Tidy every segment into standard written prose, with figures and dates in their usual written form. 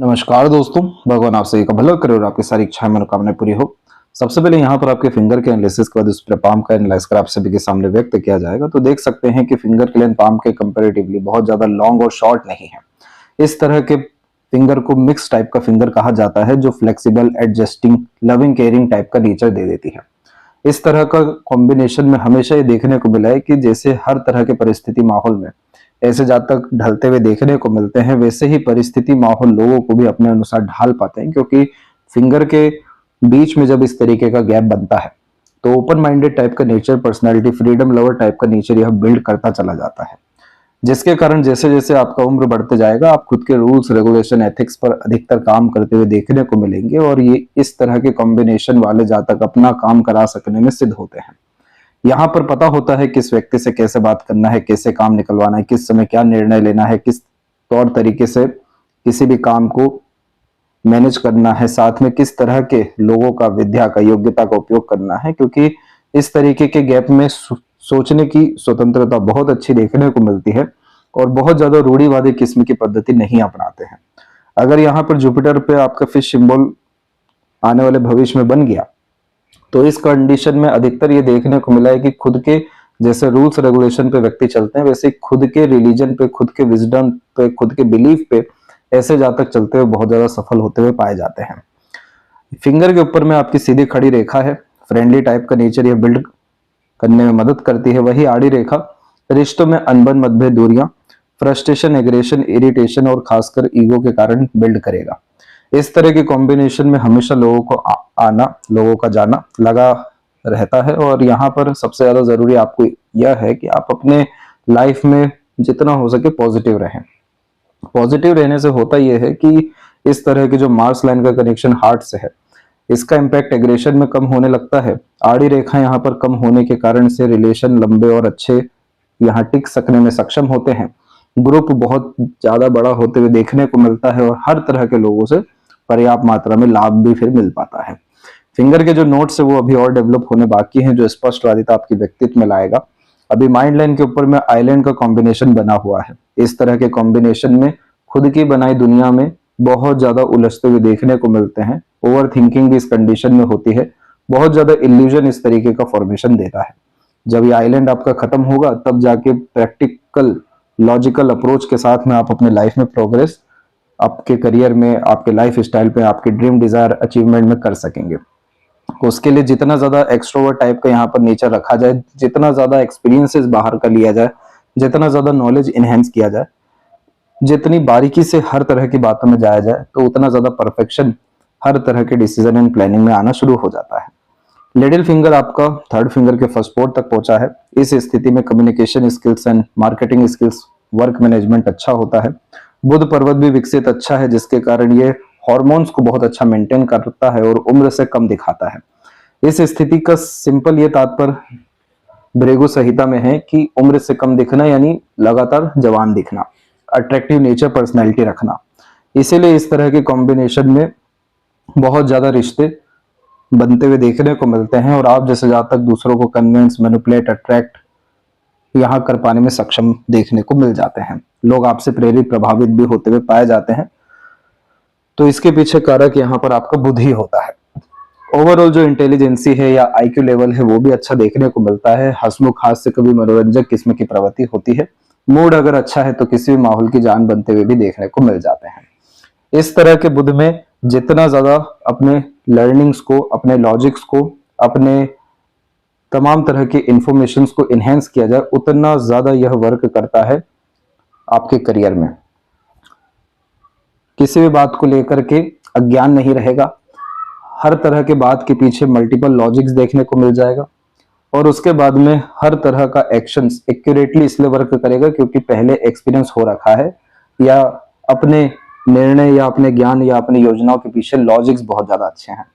नमस्कार दोस्तों, भगवान आप सभी का भला करे और आपकी सारी इच्छाएं मनोकामनाएं पूरी हो। सबसे पहले यहाँ पर आपके फिंगर के एनालिसिस के बाद उस पर पाम का एनालाइज कर आप सभी के सामने व्यक्त किया जाएगा। तो देख सकते हैं कि फिंगर के लेंथ पाम के कंपैरेटिवली बहुत ज्यादा लॉन्ग और शॉर्ट नहीं है। इस तरह के फिंगर को मिक्स टाइप का फिंगर कहा जाता है, जो flexible, adjusting, loving, caring type का नेचर दे देती है। इस तरह का कॉम्बिनेशन में हमेशा ये देखने को मिला है कि जैसे हर तरह के परिस्थिति माहौल में ऐसे जातक ढलते हुए देखने को मिलते हैं, वैसे ही परिस्थिति माहौल लोगों को भी अपने अनुसार ढाल पाते हैं। क्योंकि फिंगर के बीच में जब इस तरीके का गैप बनता है तो ओपन माइंडेड टाइप का nature, personality, freedom lover type का नेचर यह बिल्ड करता चला जाता है, जिसके कारण जैसे जैसे आपका उम्र बढ़ते जाएगा आप खुद के रूल्स, रेगुलेशन, एथिक्स पर अधिकतर काम करते हुए देखने को मिलेंगे। और ये इस तरह के कॉम्बिनेशन वाले जातक अपना काम करा सकने में सिद्ध होते हैं। यहाँ पर पता होता है किस व्यक्ति से कैसे बात करना है, कैसे काम निकलवाना है, किस समय क्या निर्णय लेना है, किस तौर तरीके से किसी भी काम को मैनेज करना है, साथ में किस तरह के लोगों का, विद्या का, योग्यता का उपयोग करना है। क्योंकि इस तरीके के गैप में सोचने की स्वतंत्रता बहुत अच्छी देखने को मिलती है और बहुत ज्यादा रूढ़िवादी किस्म की पद्धति नहीं अपनाते हैं। अगर यहाँ पर जुपिटर पे आपका फिश सिंबल आने वाले भविष्य में बन गया तो इस कंडीशन में अधिकतर ये देखने को मिला है कि खुद के जैसे रूल्स रेगुलेशन पे व्यक्ति चलते हैं, वैसे खुद के रिलीजन पे, खुद के विजडम पे, खुद के बिलीफ पे ऐसे जातक चलते हुए बहुत ज्यादा सफल होते हुए पाए जाते हैं। फिंगर के ऊपर में आपकी सीधी खड़ी रेखा है, फ्रेंडली टाइप का नेचर यह बिल्ड करने में मदद करती है। वही आड़ी रेखा रिश्तों में अनबन, मतभेद, दूरियां, फ्रस्ट्रेशन, एग्रेशन, इरिटेशन और खासकर ईगो के कारण बिल्ड करेगा। इस तरह के कॉम्बिनेशन में हमेशा लोगों को आना, लोगों का जाना लगा रहता है। और यहाँ पर सबसे ज्यादा जरूरी आपको यह है कि आप अपने लाइफ में जितना हो सके पॉजिटिव रहें। पॉजिटिव रहने से होता यह है कि इस तरह के जो मार्स लाइन का कनेक्शन हार्ट से है, इसका इम्पैक्ट एग्रेशन में कम होने लगता है। आड़ी रेखा यहाँ पर कम होने के कारण से रिलेशन लंबे और अच्छे यहाँ टिक सकने में सक्षम होते हैं। ग्रुप बहुत ज्यादा बड़ा होते हुए देखने को मिलता है और हर तरह के लोगों से पर्याप्त मात्रा में लाभ भी फिर मिल पाता है। फिंगर के जो नोट्स है वो अभी और डेवलप होने बाकी हैं, जो स्पष्टवादिता आपके व्यक्तित्व में लाएगा। अभी माइंड लाइन के ऊपर में आइलैंड का कॉम्बिनेशन बना हुआ है। इस तरह के कॉम्बिनेशन में खुद की बनाई दुनिया में बहुत ज्यादा उलझते हुए देखने को मिलते हैं। ओवर थिंकिंग भी इस कंडीशन में होती है। बहुत ज्यादा इल्यूजन इस तरीके का फॉर्मेशन देता है। जब ये आइलैंड आपका खत्म होगा तब जाके प्रैक्टिकल, लॉजिकल अप्रोच के साथ में आप अपने लाइफ में प्रोग्रेस, आपके करियर में, आपके लाइफ स्टाइल पे, आपके ड्रीम डिजायर अचीवमेंट में कर सकेंगे। उसके लिए जितना ज्यादा एक्सट्रोवर्ट टाइप का यहाँ पर नेचर रखा जाए, जितना ज्यादा एक्सपीरियंसेस बाहर का लिया जाए, जितना ज्यादा नॉलेज इनहेंस किया जाए, जितनी बारीकी से हर तरह की बातों में जाया जाए, तो उतना ज्यादा परफेक्शन हर तरह के डिसीजन एंड प्लानिंग में आना शुरू हो जाता है। लिटिल फिंगर आपका थर्ड फिंगर के फर्स्ट पोर्ट तक पहुंचा है। इस स्थिति में communication skills and marketing skills, work management अच्छा होता है। बुध पर्वत भी विकसित अच्छा है, जिसके कारण ये हॉर्मोन्स को बहुत अच्छा मेंटेन करता है और उम्र से कम दिखाता है। इस स्थिति का सिंपल ये तात्पर्य भृगु संहिता में है कि उम्र से कम दिखना यानी लगातार जवान दिखना, अट्रैक्टिव नेचर, पर्सनैलिटी रखना। इसीलिए इस तरह के कॉम्बिनेशन में बहुत ज्यादा रिश्ते बनते हुए देखने को मिलते हैं और आप जैसे जातक दूसरों को कन्विंस, मैनिपुलेट, अट्रैक्ट यहाँ कर पाने में सक्षम देखने को मिल जाते हैं। लोग आपसे प्रेरित, प्रभावित भी होते हुए पाए जाते हैं। तो इसके पीछे कारक यहाँ पर आपका बुध ही होता है। ओवरऑल जो इंटेलिजेंसी है या आईक्यू लेवल है वो भी अच्छा देखने को मिलता है। हंसमुख, हास्य, कभी मनोरंजक किस्म की प्रवृत्ति होती है। मूड अगर अच्छा है तो किसी भी माहौल की जान बनते हुए भी देखने को मिल जाते हैं। इस तरह के बुध में जितना ज्यादा अपने लर्निंग्स को, अपने लॉजिक्स को, अपने तमाम तरह के इंफॉर्मेशन को इनहेंस किया जाए, उतना ज्यादा यह वर्क करता है आपके करियर में। किसी भी बात को लेकर के अज्ञान नहीं रहेगा। हर तरह के बात के पीछे मल्टीपल लॉजिक्स देखने को मिल जाएगा और उसके बाद में हर तरह का एक्शंस एक्यूरेटली इसलिए वर्क करेगा क्योंकि पहले एक्सपीरियंस हो रखा है, या अपने निर्णय या अपने ज्ञान या अपनी योजनाओं के पीछे लॉजिक्स बहुत ज्यादा अच्छे हैं।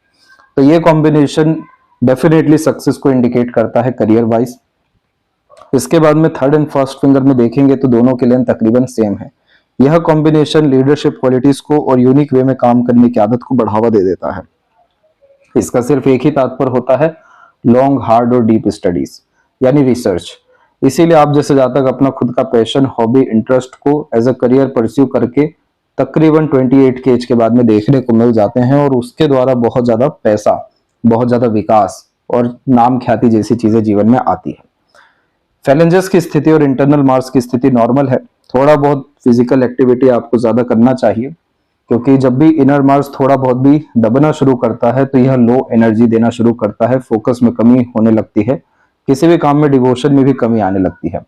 तो ये कॉम्बिनेशन डेफिनेटली सक्सेस को इंडिकेट करता है करियर वाइज। इसके बाद में थर्ड एंड फर्स्ट फिंगर में देखेंगे तो दोनों के लिए तकरीबन सेम है। यह कॉम्बिनेशन लीडरशिप क्वालिटीज को और यूनिक वे में काम करने की आदत को बढ़ावा दे देता है। इसका सिर्फ एक ही तात्पर्य होता है, लॉन्ग, हार्ड और डीप स्टडीज यानी रिसर्च। इसीलिए आप जैसे जातक अपना खुद का पैशन, हॉबी, इंटरेस्ट को एज अ करियर परस्यू करके तकरीबन 28 के एज के बाद में देखने को मिल जाते हैं, और उसके द्वारा बहुत ज्यादा पैसा, बहुत ज्यादा विकास और नाम ख्याति जैसी चीजें जीवन में आती है। फैलेंजस की स्थिति और इंटरनल मार्स की स्थिति नॉर्मल है। थोड़ा बहुत फिजिकल एक्टिविटी आपको ज्यादा करना चाहिए, क्योंकि जब भी इनर मार्स थोड़ा बहुत भी दबना शुरू करता है तो यह लो एनर्जी देना शुरू करता है, फोकस में कमी होने लगती है, किसी भी काम में डिवोशन में भी कमी आने लगती है,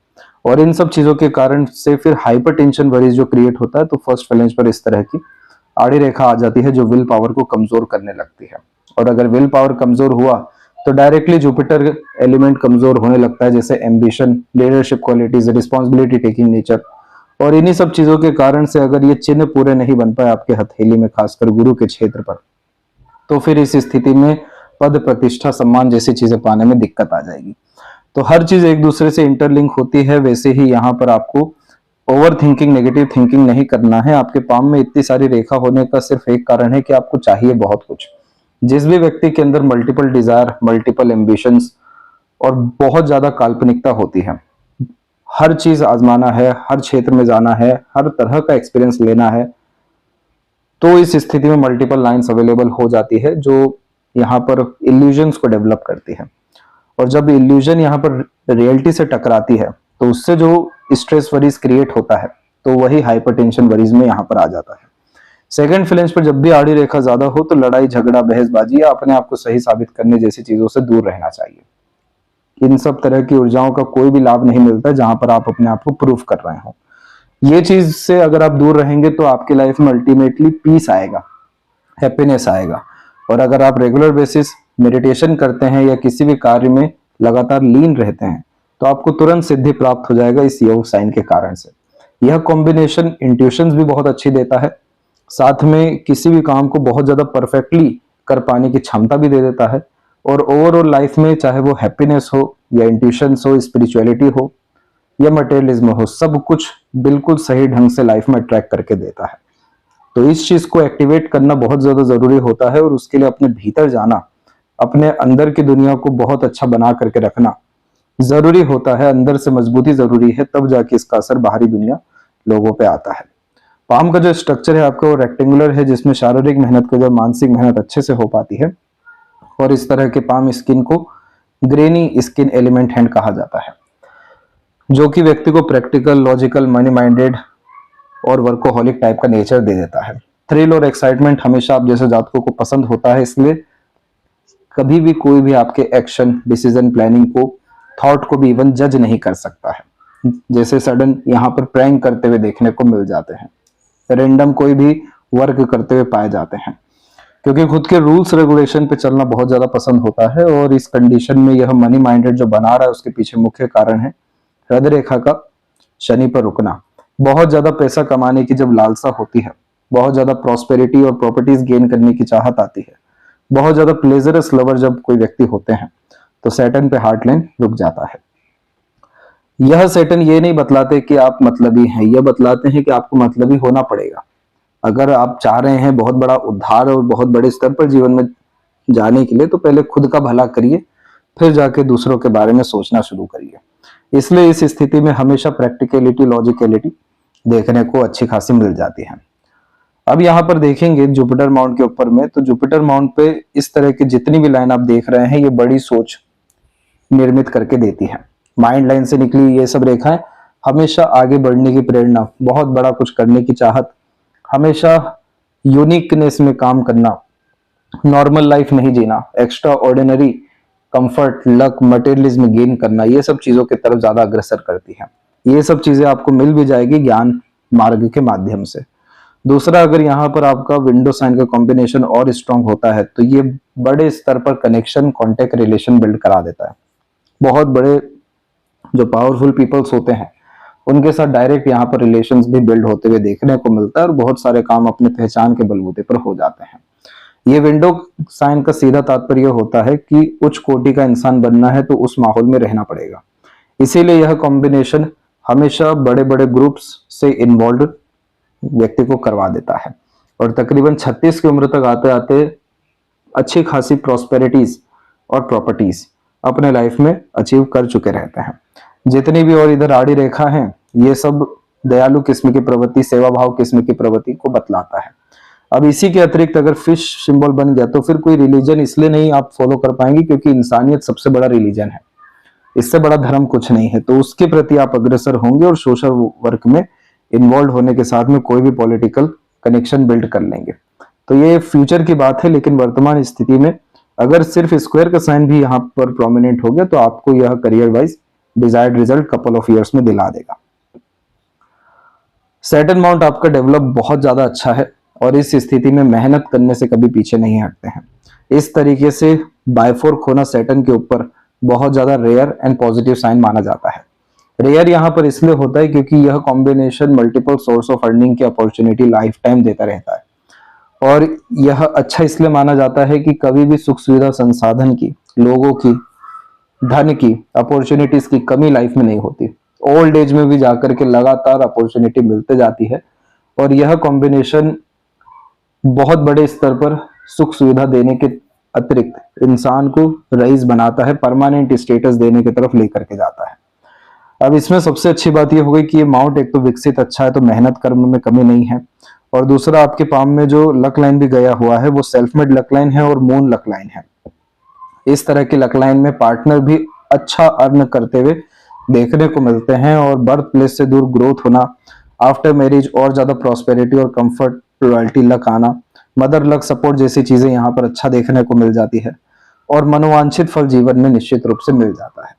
और इन सब चीजों के कारण से फिर हाइपरटेंशन वरीज जो क्रिएट होता है, तो फर्स्ट फैलेंज पर इस तरह की आड़ी रेखा आ जाती है जो विल पावर को कमजोर करने लगती है। और अगर विल पावर कमजोर हुआ तो डायरेक्टली जुपिटर एलिमेंट कमजोर होने लगता है, जैसे ambition, leadership qualities, responsibility taking nature. और इन्हीं सब चीजों के कारण से अगर ये चिन्ह पूरे नहीं बन पाए आपके हथेली में, खासकर गुरु के क्षेत्र पर, तो फिर इस स्थिति में पद, प्रतिष्ठा, सम्मान जैसी चीजें पाने में दिक्कत आ जाएगी। तो हर चीज एक दूसरे से इंटरलिंक होती है। वैसे ही यहाँ पर आपको ओवर थिंकिंग, नेगेटिव थिंकिंग नहीं करना है। आपके पाम में इतनी सारी रेखा होने का सिर्फ एक कारण है कि आपको चाहिए बहुत कुछ। जिस भी व्यक्ति के अंदर मल्टीपल डिजायर, मल्टीपल एम्बिशंस और बहुत ज्यादा काल्पनिकता होती है, हर चीज आजमाना है, हर क्षेत्र में जाना है, हर तरह का एक्सपीरियंस लेना है, तो इस स्थिति में मल्टीपल लाइंस अवेलेबल हो जाती है जो यहाँ पर इल्यूजन्स को डेवलप करती है। और जब इल्यूजन यहाँ पर रियलिटी से टकराती है तो उससे जो स्ट्रेस वरीज क्रिएट होता है, तो वही हाइपरटेंशन वरीज में यहाँ पर आ जाता है। सेकंड फ्लेंज पर जब भी आड़ी रेखा ज्यादा हो तो लड़ाई झगड़ा, बहसबाजी या अपने आप को सही साबित करने जैसी चीजों से दूर रहना चाहिए। इन सब तरह की ऊर्जाओं का कोई भी लाभ नहीं मिलता जहां पर आप अपने आप को प्रूफ कर रहे हो। ये चीज से अगर आप दूर रहेंगे तो आपकी लाइफ में अल्टीमेटली पीस आएगा, हैप्पीनेस आएगा। और अगर आप रेगुलर बेसिस मेडिटेशन करते हैं या किसी भी कार्य में लगातार लीन रहते हैं तो आपको तुरंत सिद्धि प्राप्त हो जाएगा इस योग साइन के कारण से। यह कॉम्बिनेशन इंट्यूशंस भी बहुत अच्छी देता है, साथ में किसी भी काम को बहुत ज्यादा परफेक्टली कर पाने की क्षमता भी दे देता है। और ओवरऑल लाइफ में चाहे वो हैप्पीनेस हो या इंट्यूशंस हो, स्पिरिचुअलिटी हो या मटेरियलिज्म हो, सब कुछ बिल्कुल सही ढंग से लाइफ में अट्रैक्ट करके देता है। तो इस चीज को एक्टिवेट करना बहुत ज्यादा जरूरी होता है, और उसके लिए अपने भीतर जाना, अपने अंदर की दुनिया को बहुत अच्छा बना करके रखना जरूरी होता है। अंदर से मजबूती जरूरी है, तब जाके इसका असर बाहरी दुनिया लोगों पे आता है। पाम का जो स्ट्रक्चर है आपका वो रेक्टेंगुलर है, जिसमें शारीरिक मेहनत के जो मानसिक मेहनत अच्छे से हो पाती है। और इस तरह के पाम स्किन को ग्रेनी स्किन एलिमेंट हैंड कहा जाता है, जो कि व्यक्ति को प्रैक्टिकल, लॉजिकल, मनी माइंडेड और वर्कोहॉलिक टाइप का नेचर दे देता है। थ्रिल और एक्साइटमेंट हमेशा आप जैसे जातकों को पसंद होता है, इसलिए कभी भी कोई भी आपके एक्शन, डिसीजन, प्लानिंग को, थॉट को भी इवन जज नहीं कर सकता है। जैसे सडन यहाँ पर प्रैंक करते हुए देखने को मिल जाते हैं, रेंडम कोई भी वर्क करते हुए पाए जाते हैं, क्योंकि खुद के रूल्स रेगुलेशन पे चलना बहुत ज्यादा पसंद होता है। और इस कंडीशन में यह मनी माइंडेड जो बना रहा है उसके पीछे मुख्य कारण है हृदय रेखा का शनि पर रुकना। बहुत ज्यादा पैसा कमाने की जब लालसा होती है, बहुत ज्यादा प्रॉस्पेरिटी और प्रॉपर्टीज गेन करने की चाहत आती है, बहुत ज्यादा प्लेजरस लवर जब कोई व्यक्ति होते हैं, तो सैटर्न पे हार्ट लाइन रुक जाता है। यह सैटर्न ये नहीं बतलाते कि आप मतलबी हैं, यह बतलाते हैं कि आपको मतलबी होना पड़ेगा। अगर आप चाह रहे हैं बहुत बड़ा उद्धार और बहुत बड़े स्तर पर जीवन में जाने के लिए, तो पहले खुद का भला करिए, फिर जाके दूसरों के बारे में सोचना शुरू करिए। इसलिए इस स्थिति में हमेशा प्रैक्टिकलिटी, लॉजिकलिटी देखने को अच्छी खासी मिल जाती है। अब यहाँ पर देखेंगे जुपिटर माउंट के ऊपर में, तो जुपिटर माउंट पे इस तरह की जितनी भी लाइन आप देख रहे हैं, ये बड़ी सोच निर्मित करके देती है। माइंड लाइन से निकली ये सब रेखाएं हमेशा आगे बढ़ने की प्रेरणा, बहुत बड़ा कुछ करने की चाहत, हमेशा यूनिकनेस में काम करना, नॉर्मल लाइफ नहीं जीना, extraordinary comfort, luck, materialism gain करना, ये सब चीजों की तरफ ज्यादा अग्रसर करती है। ये सब चीजें आपको मिल भी जाएगी ज्ञान मार्ग के माध्यम से। दूसरा, अगर यहाँ पर आपका विंडो साइन का कॉम्बिनेशन और स्ट्रांग होता है तो ये बड़े स्तर पर कनेक्शन, कॉन्टेक्ट, रिलेशन बिल्ड करा देता है। बहुत बड़े जो पावरफुल पीपल्स होते हैं उनके साथ डायरेक्ट यहाँ पर रिलेशंस भी बिल्ड होते हुए देखने को मिलता है, और बहुत सारे काम अपने पहचान के बलबूते पर हो जाते हैं। ये विंडो साइन का सीधा तात्पर्य होता है कि उच्च कोटि का इंसान बनना है तो उस माहौल में रहना पड़ेगा। इसीलिए यह कॉम्बिनेशन हमेशा बड़े बड़े ग्रुप्स से इन्वॉल्व व्यक्ति को करवा देता है, और तकरीबन 36 की उम्र तक आते आते अच्छी खासी प्रॉस्पेरिटीज और प्रॉपर्टीज अपने लाइफ में अचीव कर चुके रहते हैं। जितनी भी और इधर आड़ी रेखा है, ये सब दयालु किस्म की प्रवृत्ति, सेवा भाव किस्म की प्रवृत्ति को बतलाता है। अब इसी के अतिरिक्त अगर फिश सिंबल बन गया तो फिर कोई रिलीजन इसलिए नहीं आप फॉलो कर पाएंगे क्योंकि इंसानियत सबसे बड़ा रिलीजन है, इससे बड़ा धर्म कुछ नहीं है, तो उसके प्रति आप अग्रसर होंगे और सोशल वर्क में इन्वॉल्व होने के साथ में कोई भी पॉलिटिकल कनेक्शन बिल्ड कर लेंगे। तो ये फ्यूचर की बात है, लेकिन वर्तमान स्थिति में अगर सिर्फ स्क्वायर का साइन भी यहाँ पर प्रोमिनेंट हो गया तो आपको यह career wise desired result couple of years में दिला देगा। सैटर्न माउंट आपका डेवलप बहुत ज्यादा अच्छा है और इस स्थिति में मेहनत करने से कभी पीछे नहीं हटते हैं। इस तरीके से बायफोर्क होना सैटर्न के ऊपर बहुत ज्यादा रेयर एंड पॉजिटिव साइन माना जाता है। रेयर यहाँ पर इसलिए होता है क्योंकि यह combination multiple source of earning की अपॉर्चुनिटी लाइफ टाइम देता रहता है, और यह अच्छा इसलिए माना जाता है कि कभी भी सुख सुविधा, संसाधन की, लोगों की, धन की, अपॉर्चुनिटीज की कमी लाइफ में नहीं होती। ओल्ड एज में भी जाकर के लगातार अपॉर्चुनिटी मिलते जाती है, और यह कॉम्बिनेशन बहुत बड़े स्तर पर सुख सुविधा देने के अतिरिक्त इंसान को रईस बनाता है, परमानेंट स्टेटस देने की तरफ लेकर के जाता है। अब इसमें सबसे अच्छी बात यह हो गई कि ये माउंट एक तो विकसित अच्छा है, तो मेहनत कर्म में कमी नहीं है, और दूसरा आपके पाम में जो लक लाइन भी गया हुआ है वो सेल्फ मेड लक लाइन है और मून लक लाइन है। इस तरह की लक लाइन में पार्टनर भी अच्छा अर्न करते हुए देखने को मिलते हैं, और बर्थ प्लेस से दूर ग्रोथ होना, आफ्टर मैरिज और ज्यादा प्रॉस्पेरिटी और कंफर्ट, रॉयल्टी लक आना, मदर लक सपोर्ट जैसी चीजें यहाँ पर अच्छा देखने को मिल जाती है, और मनोवांछित फल जीवन में निश्चित रूप से मिल जाता है।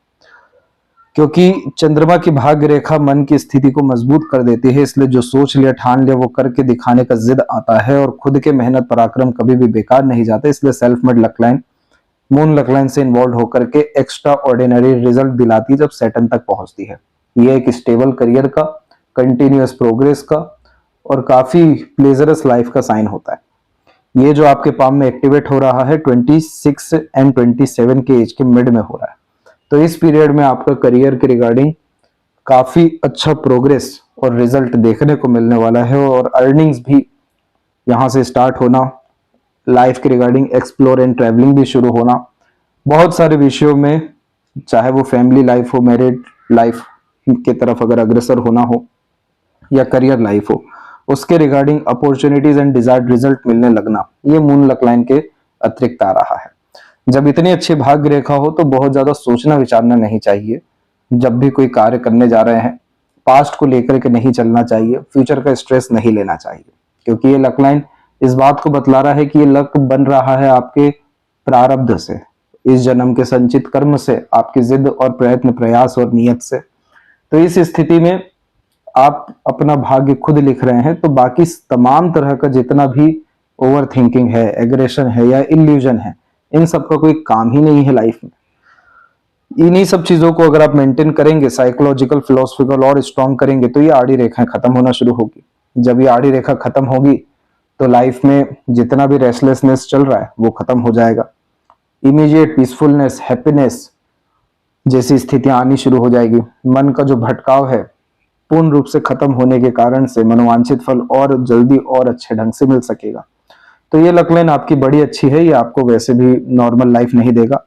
क्योंकि चंद्रमा की भाग्य रेखा मन की स्थिति को मजबूत कर देती है, इसलिए जो सोच लिया ठान लिया वो करके दिखाने का जिद आता है, और खुद के मेहनत पराक्रम कभी भी बेकार नहीं जाते। इसलिए self made luck line moon luck line से इन्वॉल्व होकर के एक्स्ट्रा ऑर्डिनरी रिजल्ट दिलाती है जब सैटर्न तक पहुंचती है। ये एक स्टेबल करियर का, कंटिन्यूअस प्रोग्रेस का और काफी प्लेजरस लाइफ का साइन होता है। ये जो आपके पाम में एक्टिवेट हो रहा है 26 एंड 27 के एज के मिड में हो रहा है, तो इस पीरियड में आपका करियर के रिगार्डिंग काफी अच्छा प्रोग्रेस और रिजल्ट देखने को मिलने वाला है, और अर्निंग्स भी यहां से स्टार्ट होना, लाइफ के रिगार्डिंग एक्सप्लोर एंड ट्रैवलिंग भी शुरू होना, बहुत सारे विषयों में, चाहे वो फैमिली लाइफ हो, मैरिड लाइफ की तरफ अगर अग्रसर होना हो या करियर लाइफ हो, उसके regarding opportunities and desired result मिलने लगना, ये मून लक लाइन के अतिरिक्त आ रहा है। जब इतनी अच्छी भाग्य रेखा हो तो बहुत ज्यादा सोचना विचारना नहीं चाहिए। जब भी कोई कार्य करने जा रहे हैं, पास्ट को लेकर के नहीं चलना चाहिए, फ्यूचर का स्ट्रेस नहीं लेना चाहिए, क्योंकि ये लक लाइन इस बात को बतला रहा है कि ये लक बन रहा है आपके प्रारब्ध से, इस जन्म के संचित कर्म से, आपकी जिद और प्रयत्न, प्रयास और नियत से। तो इस स्थिति में आप अपना भाग्य खुद लिख रहे हैं, तो बाकी तमाम तरह का जितना भी ओवर थिंकिंग है, एग्रेशन है या इल्यूजन है, इन सब का कोई काम ही नहीं है लाइफ में। इन्हीं सब चीजों को अगर आप मेंटेन करेंगे, साइकोलॉजिकल, फिलोसफिकल और स्ट्रॉन्ग करेंगे, तो ये आड़ी रेखाएं खत्म होना शुरू होगी। जब ये आड़ी रेखा खत्म होगी तो लाइफ में जितना भी रेस्टलेसनेस चल रहा है वो खत्म हो जाएगा। इमीडिएट पीसफुलनेस, हैप्पीनेस जैसी स्थितियां आनी शुरू हो जाएगी। मन का जो भटकाव है पूर्ण रूप से खत्म होने के कारण से मनोवांछित फल और जल्दी और अच्छे ढंग से मिल सकेगा। तो ये लक लाइन आपकी बड़ी अच्छी है, ये आपको वैसे भी नॉर्मल लाइफ नहीं देगा,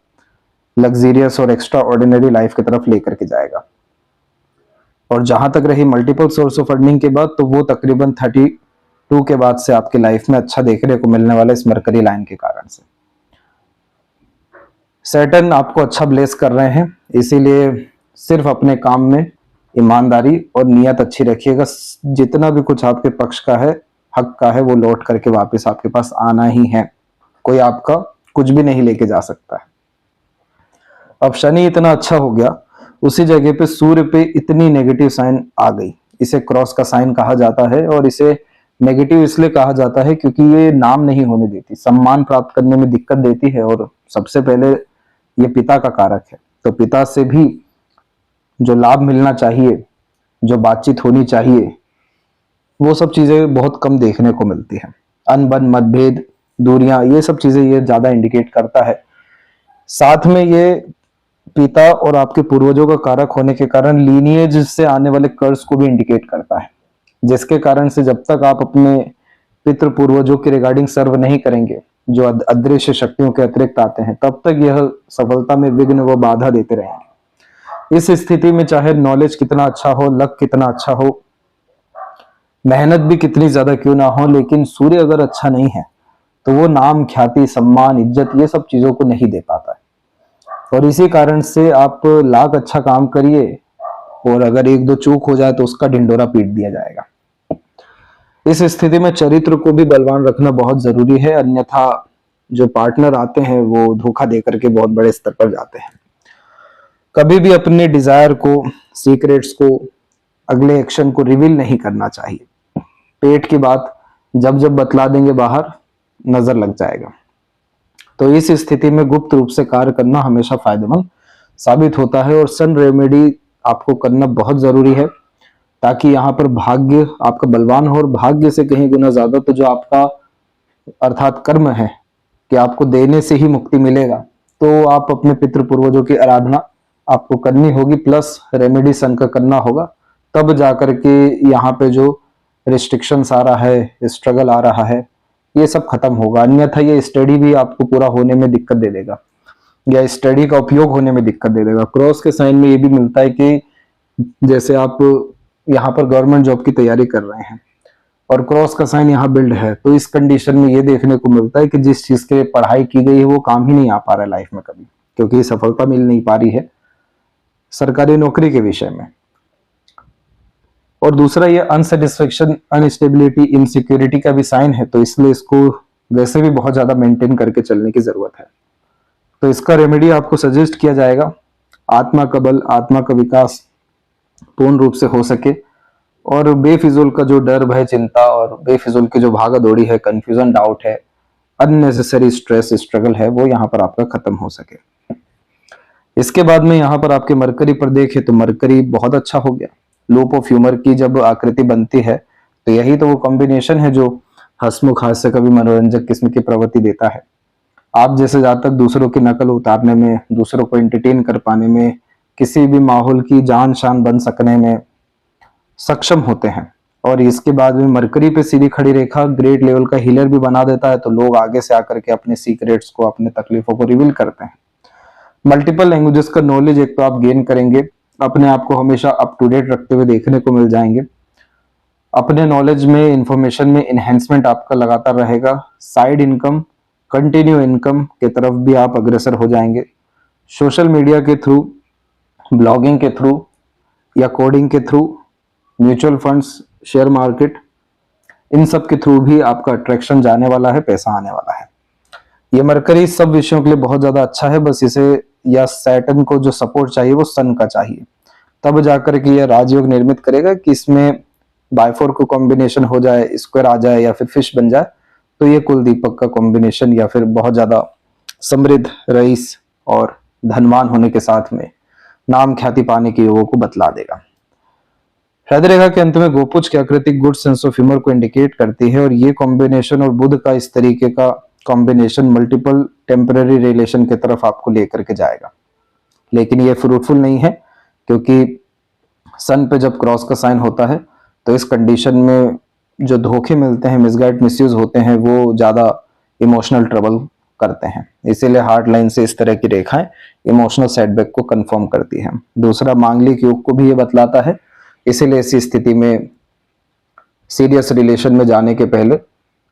लग्जरियस और एक्स्ट्रा ऑर्डिनरी लाइफ की तरफ लेकर के जाएगा। और जहां तक रही मल्टीपल सोर्स ऑफ अर्निंग के बाद, तो वो तकरीबन 32 के बाद से आपकी लाइफ में अच्छा देखने को मिलने वाला इस मरकरी लाइन के कारण से। सैटर्न आपको अच्छा ब्लेस कर रहे हैं, इसीलिए सिर्फ अपने काम में ईमानदारी और नियत अच्छी रखिएगा। जितना भी कुछ आपके पक्ष का है, हक का है, वो लौट करके वापस आपके पास आना ही है। कोई आपका कुछ भी नहीं लेके जा सकता है। अब शनि इतना अच्छा हो गया, उसी जगह पे सूर्य पे इतनी नेगेटिव साइन आ गई। इसे क्रॉस का साइन कहा जाता है, और इसे नेगेटिव इसलिए कहा जाता है क्योंकि ये नाम नहीं होने देती, सम्मान प्राप्त करने में दिक्कत देती है, और सबसे पहले ये पिता का कारक है। तो पिता से भी जो लाभ मिलना चाहिए, जो बातचीत होनी चाहिए, वो सब चीजें बहुत कम देखने को मिलती है। अनबन, मतभेद, दूरियां, ये सब चीजें ये ज्यादा इंडिकेट करता है। साथ में ये पिता और आपके पूर्वजों का कारक होने के कारण लीनिएज से आने वाले कर्ज को भी इंडिकेट करता है, जिसके कारण से जब तक आप अपने पितृ पूर्वजों के रिगार्डिंग सर्व नहीं करेंगे, जो अदृश्य शक्तियों के अतिरिक्त आते हैं, तब तक यह सफलता में विघ्न व बाधा देते रहेंगे। इस स्थिति में चाहे नॉलेज कितना अच्छा हो, लक कितना अच्छा हो, मेहनत भी कितनी ज्यादा क्यों ना हो, लेकिन सूर्य अगर अच्छा नहीं है तो वो नाम, ख्याति, सम्मान, इज्जत ये सब चीजों को नहीं दे पाता है। और इसी कारण से आप लाख अच्छा काम करिए और अगर एक दो चूक हो जाए तो उसका ढिंडोरा पीट दिया जाएगा। इस स्थिति में चरित्र को भी बलवान रखना बहुत जरूरी है, अन्यथा जो पार्टनर आते हैं वो धोखा देकर के बहुत बड़े स्तर पर जाते हैं। कभी भी अपने डिजायर को, सीक्रेट्स को, अगले एक्शन को रिवील नहीं करना चाहिए। पेट की बात जब जब बतला देंगे बाहर, नजर लग जाएगा। तो इस स्थिति में गुप्त रूप से कार्य करना हमेशा फायदेमंद साबित होता है और सन रेमेडी आपको करना बहुत जरूरी है, ताकि यहाँ पर भाग्य आपका बलवान हो। और भाग्य से कहीं गुना ज्यादा तो जो आपका अर्थात कर्म है कि आपको देने से ही मुक्ति मिलेगा, तो आप अपने पितृ पूर्वजों की आराधना आपको करनी होगी, प्लस रेमेडी सन का करना होगा। तब जाकर के यहाँ पे जो रिस्ट्रिक्शंस आ रहा है, स्ट्रगल आ रहा है, ये सब खत्म होगा। अन्यथा ये स्टडी भी आपको पूरा होने में दिक्कत दे देगा या स्टडी का उपयोग होने में दिक्कत दे देगा। क्रॉस के साइन में ये भी मिलता है कि जैसे आप यहाँ पर गवर्नमेंट जॉब की तैयारी कर रहे हैं और क्रॉस का साइन यहाँ बिल्ड है, तो इस कंडीशन में ये देखने को मिलता है कि जिस चीज के लिए पढ़ाई की गई है वो काम ही नहीं आ पा रहा है लाइफ में कभी, क्योंकि सफलता मिल नहीं पा रही है सरकारी नौकरी के विषय में। और दूसरा ये अनसेटिस्फेक्शन, अनस्टेबिलिटी, इनसिक्योरिटी का भी साइन है, तो इसलिए इसको वैसे भी बहुत ज्यादा मेंटेन करके चलने की जरूरत है। तो इसका रेमेडी आपको सजेस्ट किया जाएगा, आत्मा का बल, आत्मा का विकास पूर्ण रूप से हो सके और बेफिजूल का जो डर, भय, चिंता और बेफिजूल की जो भागा दौड़ी है, कंफ्यूजन, डाउट है, अननेसेसरी स्ट्रेस, स्ट्रगल है, वो यहाँ पर आपका खत्म हो सके। इसके बाद में यहाँ पर आपके मरकरी पर देखे तो मरकरी बहुत अच्छा हो गया। लूप ऑफ ह्यूमर की जब आकृति बनती है तो यही तो वो कॉम्बिनेशन है जो हंसमुख, हास्य कभी मनोरंजक किस्म की प्रवृत्ति देता है। आप जैसे जातक दूसरों की नकल उतारने में, दूसरों को एंटरटेन कर पाने में, किसी भी माहौल की जान शान बन सकने में सक्षम होते हैं। और इसके बाद में मरकरी पे सीधी खड़ी रेखा ग्रेट लेवल का हीलर भी बना देता है, तो लोग आगे से आकर के अपने सीक्रेट्स को, अपने तकलीफों को रिवील करते हैं। मल्टीपल लैंग्वेजेस का नॉलेज एक तो आप गेन करेंगे, अपने आप को हमेशा अप टू डेट रखते हुए देखने को मिल जाएंगे, अपने नॉलेज में, इंफॉर्मेशन में इनहेंसमेंट आपका लगातार रहेगा। साइड इनकम, कंटिन्यू इनकम के तरफ भी आप अग्रसर हो जाएंगे। सोशल मीडिया के थ्रू, ब्लॉगिंग के थ्रू या कोडिंग के through, mutual funds, share market, इन सब के थ्रू भी आपका अट्रैक्शन जाने वाला है, पैसा आने वाला है। ये मरकरी सब विषयों के लिए बहुत ज्यादा अच्छा है, बस इसे या सैटर्न को जो सपोर्ट चाहिए वो सन का चाहिए, तब जाकर के यह राजयोग निर्मित करेगा कि इसमें बायफोर को कॉम्बिनेशन हो जाए, स्क्वायर आ जाए या फिर फिश बन जाए, तो ये कुल दीपक का कॉम्बिनेशन या फिर बहुत ज्यादा समृद्ध, रईस और धनवान होने के साथ में नाम, ख्याति पाने के योगों को बतला देगा। हृदय रेखा के अंत में गोपुज की आकृति गुड सेंस ऑफ ह्यूमर को इंडिकेट करती है और ये कॉम्बिनेशन और बुध का इस तरीके का कॉम्बिनेशन मल्टीपल टेम्पररी रिलेशन की तरफ आपको लेकर के जाएगा, लेकिन ये फ्रूटफुल नहीं है, क्योंकि सन पे जब क्रॉस का साइन होता है तो इस कंडीशन में जो धोखे मिलते हैं, मिसगाइड, मिसयूज होते हैं, वो ज्यादा इमोशनल ट्रबल करते हैं। इसीलिए हार्ट लाइन से इस तरह की रेखाएं इमोशनल सेटबैक को कंफर्म करती है। दूसरा, मांगलिक योग को भी ये बतलाता है, इसीलिए इसी स्थिति में सीरियस रिलेशन में जाने के पहले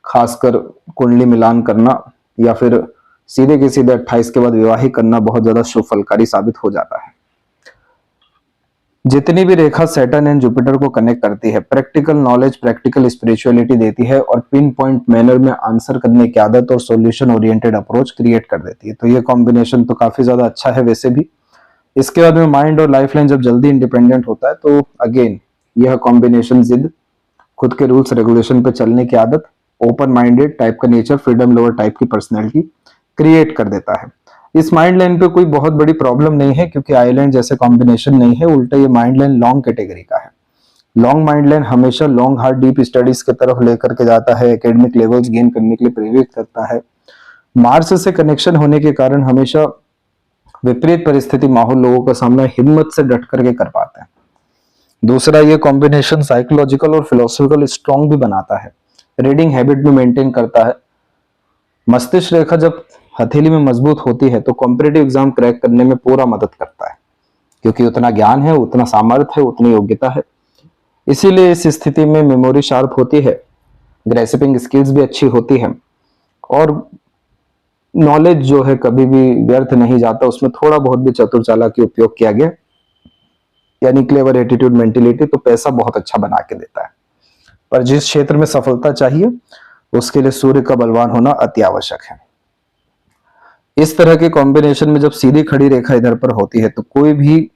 खासकर कुंडली मिलान करना या फिर सीधे के सीधे 28 के बाद विवाहित करना बहुत ज्यादा शुभ फलकारी साबित हो जाता है। जितनी भी रेखा सैटर्न एंड जुपिटर को कनेक्ट करती है, प्रैक्टिकल नॉलेज, प्रैक्टिकल स्पिरिचुअलिटी देती है और पिन पॉइंट मैनर में आंसर करने की आदत और सॉल्यूशन ओरिएंटेड अप्रोच क्रिएट कर देती है। तो ये कॉम्बिनेशन तो काफी ज्यादा अच्छा है वैसे भी। इसके बाद में माइंड और लाइफ लाइन जब जल्दी इंडिपेंडेंट होता है तो अगेन यह कॉम्बिनेशन जिद, खुद के रूल्स रेगुलेशन पे चलने की आदत, ओपन माइंडेड टाइप का नेचर, फ्रीडम लवर टाइप की पर्सनैलिटी क्रिएट कर देता है। इस माइंड लाइन पे कोई बहुत बड़ी प्रॉब्लम नहीं है, क्योंकि आइलैंड जैसे कॉम्बिनेशन नहीं है, उल्टा ये माइंड लाइन लॉन्ग कैटेगरी का है। लॉन्ग माइंड लाइन हमेशा लॉन्ग हार्ड डीप स्टडीज की तरफ लेकर के जाता है, एकेडमिक लेवल्स गेन करने के लिए प्रेरित करता है। मार्स से कनेक्शन होने के कारण हमेशा विपरीत परिस्थिति, माहौल, लोगों का सामना हिम्मत से डट करके कर पाते हैं। दूसरा, ये कॉम्बिनेशन साइकोलॉजिकल और फिलोसॉफिकल स्ट्रॉन्ग भी बनाता है, रीडिंग हैबिट भी मेंटेन करता है। मस्तिष्क रेखा जब हथेली में मजबूत होती है तो कॉम्पिटिटिव एग्जाम क्रैक करने में पूरा मदद करता है, क्योंकि उतना ज्ञान है, उतना सामर्थ्य है, उतनी योग्यता है। इसीलिए इस स्थिति में मेमोरी शार्प होती है, ग्रेस्पिंग स्किल्स भी अच्छी होती है, और नॉलेज जो है कभी भी व्यर्थ नहीं जाता, उसमें थोड़ा बहुत भी चतुर चालाकी उपयोग किया गया, यानी क्लेवर एटीट्यूड मेंटेलिटी, तो पैसा बहुत अच्छा बना के देता है। पर जिस क्षेत्र में सफलता चाहिए उसके लिए सूर्य का बलवान होना अति आवश्यक है। इस तरह के कॉम्बिनेशन में जब सीधी खड़ी रेखा इधर पर होती है तो कोई भी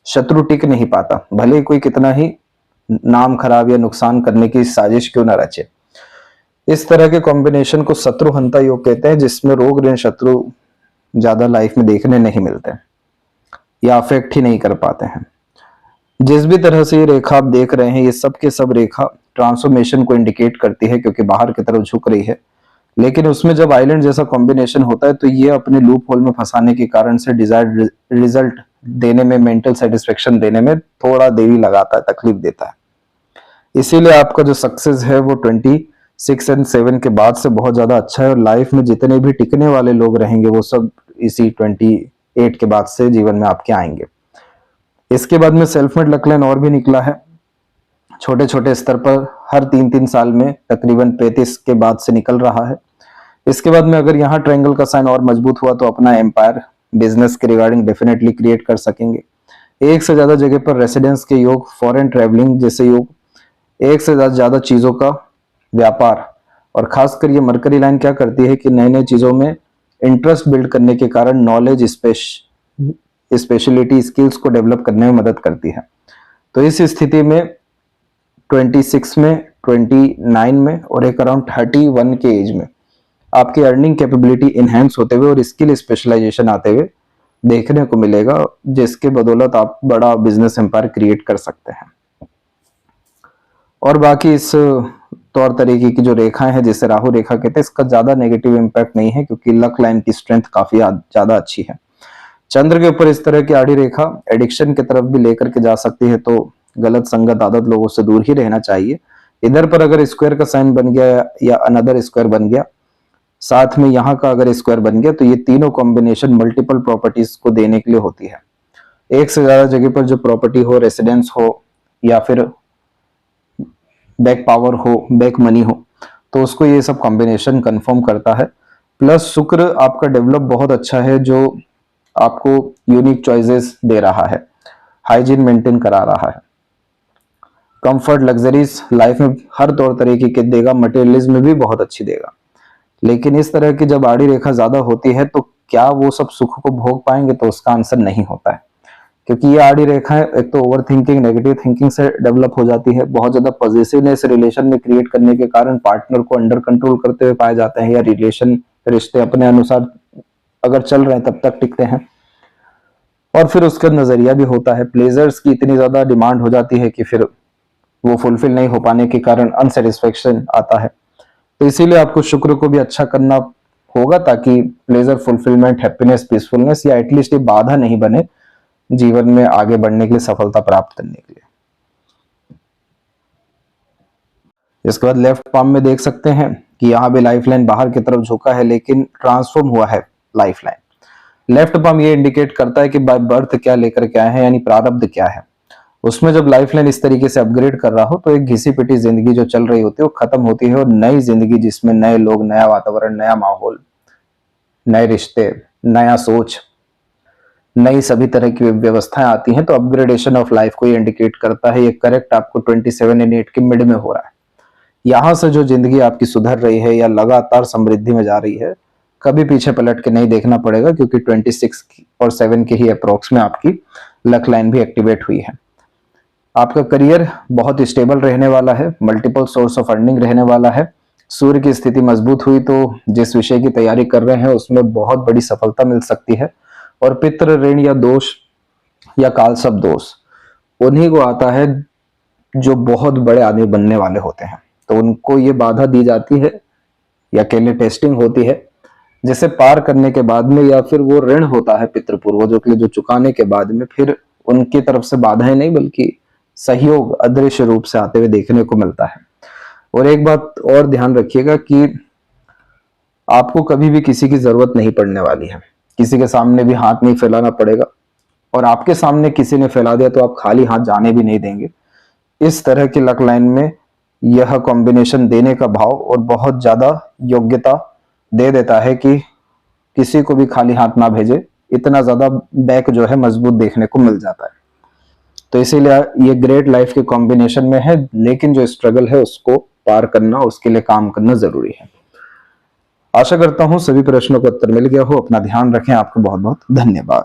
शत्रु टिक नहीं पाता, भले ही कोई कितना ही नाम खराब या नुकसान करने की साजिश क्यों न रचे। इस तरह के कॉम्बिनेशन को शत्रुहंता योग कहते हैं, जिसमें रोग ऋण शत्रु ज्यादा लाइफ में देखने नहीं मिलते या अफेक्ट ही नहीं कर पाते हैं। जिस भी तरह से ये रेखा आप देख रहे हैं, ये सब के सब रेखा ट्रांसफॉर्मेशन को इंडिकेट करती है, क्योंकि बाहर की तरफ झुक रही है। लेकिन उसमें जब आइलैंड जैसा कॉम्बिनेशन होता है तो ये अपने लूप होल में फंसाने के कारण से डिजायर्ड रिजल्ट देने में, मेंटल सेटिस्फेक्शन देने में थोड़ा देरी लगाता है, तकलीफ देता है। इसीलिए आपका जो सक्सेस है वो 26 एंड 7 के बाद से बहुत ज्यादा अच्छा है, और लाइफ में जितने भी टिकने वाले लोग रहेंगे वो सब इसी 28 के बाद से जीवन में आपके आएंगे। इसके बाद में सेल्फ मेड लक लाइन और भी निकला है, छोटे छोटे स्तर पर हर 3-3 साल में तकरीबन 35 के बाद से निकल रहा है। इसके बाद में अगर यहाँ ट्रायंगल का साइन और मजबूत हुआ तो अपना एम्पायर बिजनेस के रिगार्डिंग डेफिनेटली क्रिएट कर सकेंगे। एक से ज्यादा जगह पर रेसिडेंस के योग, फॉरेन ट्रैवलिंग जैसे योग, एक से ज्यादा चीजों का व्यापार, और खासकर ये मरकरी लाइन क्या करती है कि नई नई चीजों में इंटरेस्ट बिल्ड करने के कारण नॉलेज, स्पेशलिटी, स्किल्स को डेवलप करने में मदद करती है। तो इस स्थिति में 26 में, 29 में और एक अराउंड 31 के एज में आपकी अर्निंग कैपेबिलिटी इनहेंस होते हुए और स्किल स्पेशलाइजेशन आते हुए देखने को मिलेगा, जिसके बदौलत आप बड़ा बिजनेस एम्पायर क्रिएट कर सकते हैं। और बाकी इस तौर तरीके की जो रेखाएं हैं जिसे राहु रेखा कहते हैं, इसका ज्यादा नेगेटिव इम्पैक्ट नहीं है, क्योंकि लक लाइन की स्ट्रेंथ काफी ज्यादा अच्छी है। चंद्र के ऊपर इस तरह की आड़ी रेखा एडिक्शन की तरफ भी लेकर के जा सकती है, तो गलत संगत आदत लोगों से दूर ही रहना चाहिए। इधर पर अगर स्क्वायर का साइन बन गया या अनदर स्क्वायर बन गया, साथ में यहाँ का अगर स्क्वायर बन गया, तो ये तीनों कॉम्बिनेशन मल्टीपल प्रॉपर्टीज को देने के लिए होती है। एक से ज्यादा जगह पर जो प्रॉपर्टी हो, रेसिडेंस हो या फिर बैक पावर हो, बैक मनी हो, तो उसको ये सब कॉम्बिनेशन कंफर्म करता है। प्लस शुक्र आपका डेवलप बहुत अच्छा है, जो आपको यूनिक चॉइसेस दे रहा है, हाइजीन मेंटेन करा रहा है, कंफर्ट, लग्जरीज लाइफ में हर तौर तरीके के देगा, मटेरियलिज्म में भी बहुत अच्छी देगा। लेकिन इस तरह की जब आड़ी रेखा ज्यादा होती है तो क्या वो सब सुख को भोग पाएंगे, तो उसका आंसर नहीं होता है, क्योंकि ये आड़ी रेखाएं एक तो ओवर थिंकिंग, नेगेटिव थिंकिंग से डेवलप हो जाती है, बहुत ज्यादा पॉजिटिवनेस रिलेशन में क्रिएट करने के कारण पार्टनर को अंडर कंट्रोल करते हुए पाए जाते हैं, या रिश्ते अपने अनुसार अगर चल रहे हैं तब तक टिकते हैं। और फिर उसका नजरिया भी होता है, प्लेजर्स की इतनी ज्यादा डिमांड हो जाती है कि फिर वो फुलफिल नहीं हो पाने के कारण अनसेटिस्फेक्शन आता है। तो इसीलिए आपको शुक्र को भी अच्छा करना होगा, ताकि प्लेजर, फुलफिलमेंट, हैप्पीनेस, पीसफुलनेस या एटलीस्ट ये बाधा नहीं बने जीवन में आगे बढ़ने के लिए, सफलता प्राप्त करने के लिए। इसके बाद लेफ्ट पाम में देख सकते हैं कि यहाँ भी लाइफ लाइन बाहर की तरफ झुका है, लेकिन ट्रांसफॉर्म हुआ है लाइफ लाइन। लेफ्ट पाम ये इंडिकेट करता है कि बाय बर्थ क्या लेकर के आए हैं, यानी प्रारब्ध क्या है। उसमें जब लाइफ लाइन इस तरीके से अपग्रेड कर रहा हो तो एक घिसी पिटी जिंदगी जो चल रही होती है वो खत्म होती है, और नई जिंदगी जिसमें नए लोग, नया वातावरण, नया माहौल, नए रिश्ते, नया सोच, नई सभी तरह की व्यवस्थाएं आती हैं। तो अपग्रेडेशन ऑफ लाइफ को ये इंडिकेट करता है। ये करेक्ट आपको 27 और 8 के मिड में हो रहा है। यहां से जो जिंदगी आपकी सुधर रही है या लगातार समृद्धि में जा रही है, कभी पीछे पलट के नहीं देखना पड़ेगा, क्योंकि 26 और 7 के ही अप्रोक्स में आपकी लक लाइन भी एक्टिवेट हुई है। आपका करियर बहुत स्टेबल रहने वाला है, मल्टीपल सोर्स ऑफ अर्निंग रहने वाला है। सूर्य की स्थिति मजबूत हुई तो जिस विषय की तैयारी कर रहे हैं उसमें बहुत बड़ी सफलता मिल सकती है। और पितृ ऋण या दोष या कालसर्प दोष उन्हीं को आता है जो बहुत बड़े आदमी बनने वाले होते हैं, तो उनको ये बाधा दी जाती है या केले टेस्टिंग होती है, जिसे पार करने के बाद में, या फिर वो ऋण होता है पितृ पूर्वजों के लिए जो चुकाने के बाद में फिर उनकी तरफ से बाधाएं नहीं बल्कि सहयोग अदृश्य रूप से आते हुए देखने को मिलता है। और एक बात और ध्यान रखिएगा कि आपको कभी भी किसी की जरूरत नहीं पड़ने वाली है, किसी के सामने भी हाथ नहीं फैलाना पड़ेगा, और आपके सामने किसी ने फैला दिया तो आप खाली हाथ जाने भी नहीं देंगे। इस तरह की लक लाइन में यह कॉम्बिनेशन देने का भाव और बहुत ज्यादा योग्यता दे देता है कि किसी को भी खाली हाथ ना भेजे, इतना ज्यादा बैक जो है मजबूत देखने को मिल जाता है। तो इसीलिए ये ग्रेट लाइफ के कॉम्बिनेशन में है, लेकिन जो स्ट्रगल है उसको पार करना, उसके लिए काम करना जरूरी है। आशा करता हूं सभी प्रश्नों का उत्तर मिल गया हो। अपना ध्यान रखें। आपका बहुत बहुत धन्यवाद।